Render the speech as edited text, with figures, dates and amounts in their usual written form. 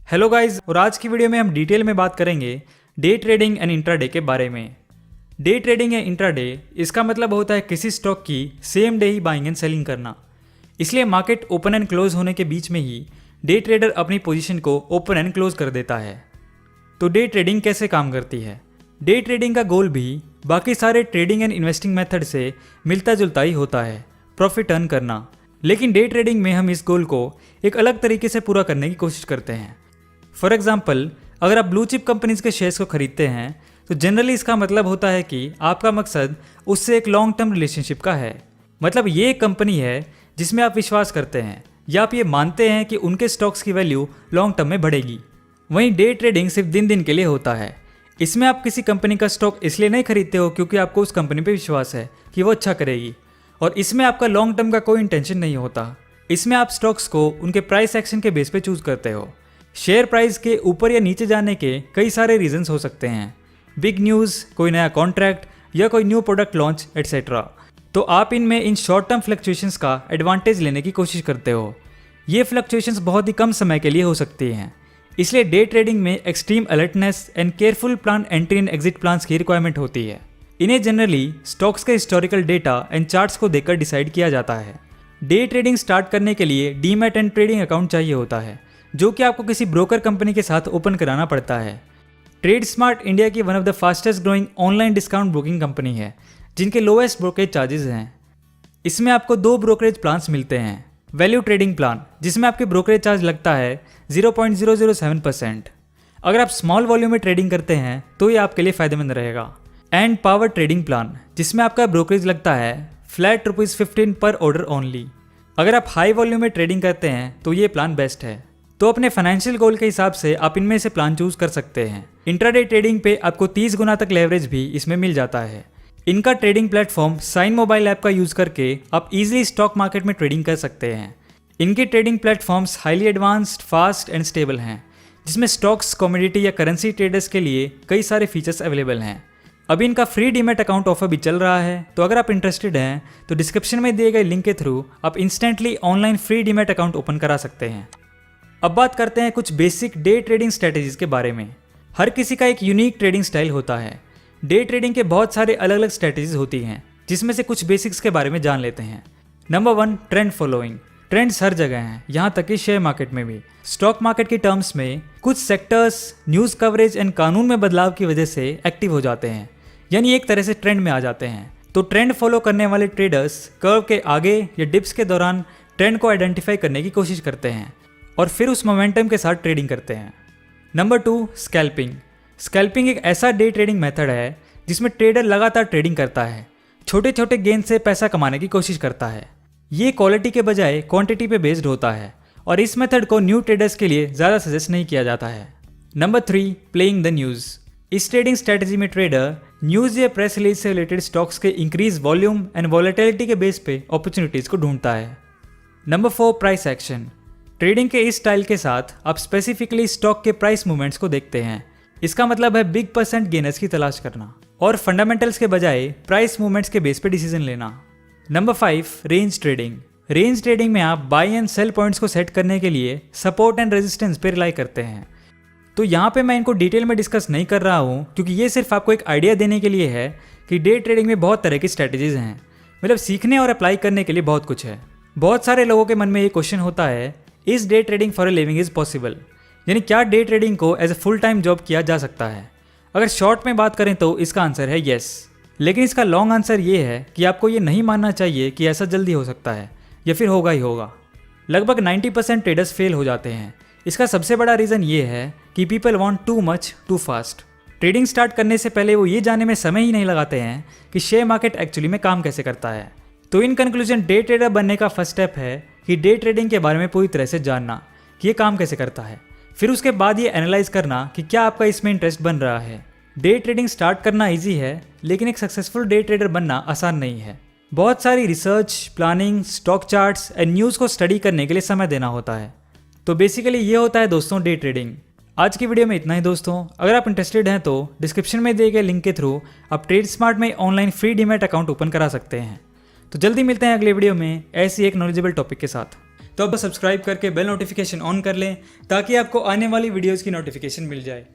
Hello guys, और आज की वीडियो में हम डिटेल में बात करेंगे डे ट्रेडिंग एंड इंट्राडे के बारे में। डे ट्रेडिंग या इंट्राडे इसका मतलब होता है किसी स्टॉक की same day he buying and selling करना। इसलिए मार्केट ओपन एंड क्लोज होने के बीच में ही डे ट्रेडर अपनी पोजीशन को ओपन एंड क्लोज कर देता है। तो डे ट्रेडिंग कैसे काम करती है? डे ट्रेडिंग का गोल भी बाकी सारे ट्रेडिंग एंड इन्वेस्टिंग मेथड से मिलता जुलता ही होता है, प्रॉफिट अर्न करना। लेकिन डे ट्रेडिंग में हम इस गोल को एक अलग तरीके से पूरा करने की कोशिश करते हैं। फॉर एग्जाम्पल, अगर आप ब्लू चिप कंपनीज के शेयर्स को खरीदते हैं तो जनरली इसका मतलब होता है कि आपका मकसद उससे एक लॉन्ग टर्म रिलेशनशिप का है। मतलब ये एक कंपनी है जिसमें आप विश्वास करते हैं या आप ये मानते हैं कि उनके स्टॉक्स की वैल्यू लॉन्ग टर्म में बढ़ेगी। वहीं डे ट्रेडिंग सिर्फ दिन दिन के लिए होता है। इसमें आप किसी कंपनी का स्टॉक इसलिए नहीं खरीदते हो क्योंकि आपको उस कंपनी पर विश्वास है कि वो अच्छा करेगी, और इसमें आपका लॉन्ग टर्म का कोई इंटेंशन नहीं होता। इसमें आप स्टॉक्स को उनके प्राइस एक्शन के बेस पे चूज करते हो। शेयर प्राइस के ऊपर या नीचे जाने के कई सारे रीजंस हो सकते हैं, बिग न्यूज़, कोई नया कॉन्ट्रैक्ट या कोई न्यू प्रोडक्ट लॉन्च एटसेट्रा। तो आप इनमें इन शॉर्ट टर्म फ्लक्चुएशंस का एडवांटेज लेने की कोशिश करते हो। ये फ्लक्चुएशंस बहुत ही कम समय के लिए हो सकती हैं, इसलिए डे ट्रेडिंग में extreme alertness and careful plan entry and exit plans की रिक्वायरमेंट होती है। इन्हें जनरली स्टॉक्स के हिस्टोरिकल डेटा एंड चार्ट्स को देखकर डिसाइड किया जाता है। डे ट्रेडिंग स्टार्ट करने के लिए डीमैट एंड ट्रेडिंग अकाउंट चाहिए होता है, जो कि आपको किसी ब्रोकर कंपनी के साथ ओपन कराना पड़ता है। ट्रेड स्मार्ट इंडिया की one of the fastest growing online discount broking company है, जिनके लोएस्ट ब्रोकरेज चार्जेस हैं। इसमें आपको 2 ब्रोकरेज प्लान्स मिलते हैं। वैल्यू ट्रेडिंग प्लान, जिसमें आपके ब्रोकरेज चार्ज लगता है 0.007%। अगर आप स्मॉल वॉल्यूम में ट्रेडिंग करते हैं तो ये आपके लिए फायदेमंद रहेगा। एंड पावर ट्रेडिंग प्लान, जिसमें आपका ब्रोकरेज लगता है फ्लैट ₹15 पर ऑर्डर ओनली। अगर आप हाई वॉल्यूम में ट्रेडिंग करते हैं तो ये प्लान बेस्ट है। तो अपने फाइनेंशियल गोल के हिसाब से आप इनमें से प्लान चूज कर सकते हैं। इंट्राडे ट्रेडिंग पे आपको 30 गुना तक लेवरेज भी इसमें मिल जाता है। इनका ट्रेडिंग प्लेटफॉर्म साइन मोबाइल ऐप का यूज करके आप इजीली स्टॉक मार्केट में ट्रेडिंग कर सकते हैं। इनके trading platforms highly advanced, fast and stable हैं, जिसमें स्टॉक्स, कमोडिटी या करेंसी ट्रेडर्स के लिए कई सारे फीचर्स अवेलेबल हैं। अभी इनका फ्री डीमैट अकाउंट ऑफर भी चल रहा है, तो अगर आप इंटरेस्टेड हैं तो डिस्क्रिप्शन में दिए गए लिंक के थ्रू आप instantly online free demat account open करा सकते हैं। अब बात करते हैं कुछ बेसिक डे ट्रेडिंग स्ट्रेटेजीज के बारे में। हर किसी का एक यूनिक ट्रेडिंग स्टाइल होता है। डे ट्रेडिंग के बहुत सारे अलग अलग स्ट्रेटेजीज होती हैं, जिसमें से कुछ बेसिक्स के बारे में जान लेते हैं। Number 1, trend following. ट्रेंड्स हर जगह हैं, यहाँ तक कि शेयर मार्केट में भी। स्टॉक मार्केट की टर्म्स में कुछ सेक्टर्स न्यूज़ कवरेज एंड कानून में बदलाव की वजह से एक्टिव हो जाते हैं, यानी एक तरह से ट्रेंड में आ जाते हैं। तो ट्रेंड फॉलो करने वाले ट्रेडर्स कर्व के आगे या डिप्स के दौरान ट्रेंड को आइडेंटिफाई करने की कोशिश करते हैं और फिर उस मोमेंटम के साथ ट्रेडिंग करते हैं। Number 2, scalping. स्कैल्पिंग एक ऐसा डे ट्रेडिंग मेथड है जिसमें ट्रेडर लगातार ट्रेडिंग करता है, छोटे छोटे गेन से पैसा कमाने की कोशिश करता है। ये क्वालिटी के बजाय क्वांटिटी पे बेस्ड होता है और इस मेथड को न्यू ट्रेडर्स के लिए ज़्यादा सजेस्ट नहीं किया जाता है। Number 3, playing the news. इस ट्रेडिंग स्ट्रेटजी में ट्रेडर न्यूज़ या प्रेस रिलीज से रिलेटेड स्टॉक्स के इंक्रीज वॉल्यूम एंड वॉलेटिलिटी के बेस पे अपॉर्चुनिटीज़ को ढूंढता है। Number 4, price action. ट्रेडिंग के इस स्टाइल के साथ आप स्पेसिफिकली स्टॉक के प्राइस मूवमेंट्स को देखते हैं। इसका मतलब है बिग परसेंट गेनर्स की तलाश करना और फंडामेंटल्स के बजाय प्राइस मूवमेंट्स के बेस पे डिसीजन लेना। Number 5, range trading. Range trading में आप बाई एंड सेल पॉइंट्स को सेट करने के लिए सपोर्ट एंड रेजिस्टेंस पे रिलाई करते हैं। तो यहाँ पे मैं इनको डिटेल में डिस्कस नहीं कर रहा हूँ, क्योंकि ये सिर्फ आपको एक आइडिया देने के लिए है कि डे ट्रेडिंग में बहुत तरह की स्ट्रैटेजीज हैं। मतलब सीखने और अप्लाई करने के लिए बहुत कुछ है। बहुत सारे लोगों के मन में ये क्वेश्चन होता है, is day trading for a living is possible? यानी क्या डे ट्रेडिंग को as a full time job किया जा सकता है? अगर शॉर्ट में बात करें तो इसका आंसर है येस। लेकिन इसका लॉन्ग आंसर ये है कि आपको ये नहीं मानना चाहिए कि ऐसा जल्दी हो सकता है या फिर होगा ही होगा। लगभग 90% ट्रेडर्स फेल हो जाते हैं। इसका सबसे बड़ा रीज़न ये है कि people want too much too fast. Trading start करने से पहले वो ये जानने में समय ही नहीं लगाते हैं कि शेयर मार्केट एक्चुअली में काम कैसे करता है। तो इन कंक्लूजन, डे ट्रेडर बनने का फर्स्ट स्टेप है कि डे ट्रेडिंग के बारे में पूरी तरह से जानना कि ये काम कैसे करता है। फिर उसके बाद ये एनालाइज करना कि क्या आपका इसमें इंटरेस्ट बन रहा है। डे ट्रेडिंग स्टार्ट करना इजी है, लेकिन एक सक्सेसफुल डे ट्रेडर बनना आसान नहीं है। बहुत सारी research, planning, stock charts and news को स्टडी करने के लिए समय देना होता है। तो बेसिकली ये होता है दोस्तों डे ट्रेडिंग। आज की वीडियो में इतना ही दोस्तों। अगर आप इंटरेस्टेड हैं तो डिस्क्रिप्शन में दिए गए लिंक के थ्रू आप ट्रेड स्मार्ट में online free demat account open करा सकते हैं। तो जल्दी मिलते हैं अगले वीडियो में ऐसी एक नॉलेजेबल टॉपिक के साथ। तो अब सब्सक्राइब करके बेल नोटिफिकेशन ऑन कर लें ताकि आपको आने वाली वीडियोज़ की नोटिफिकेशन मिल जाए।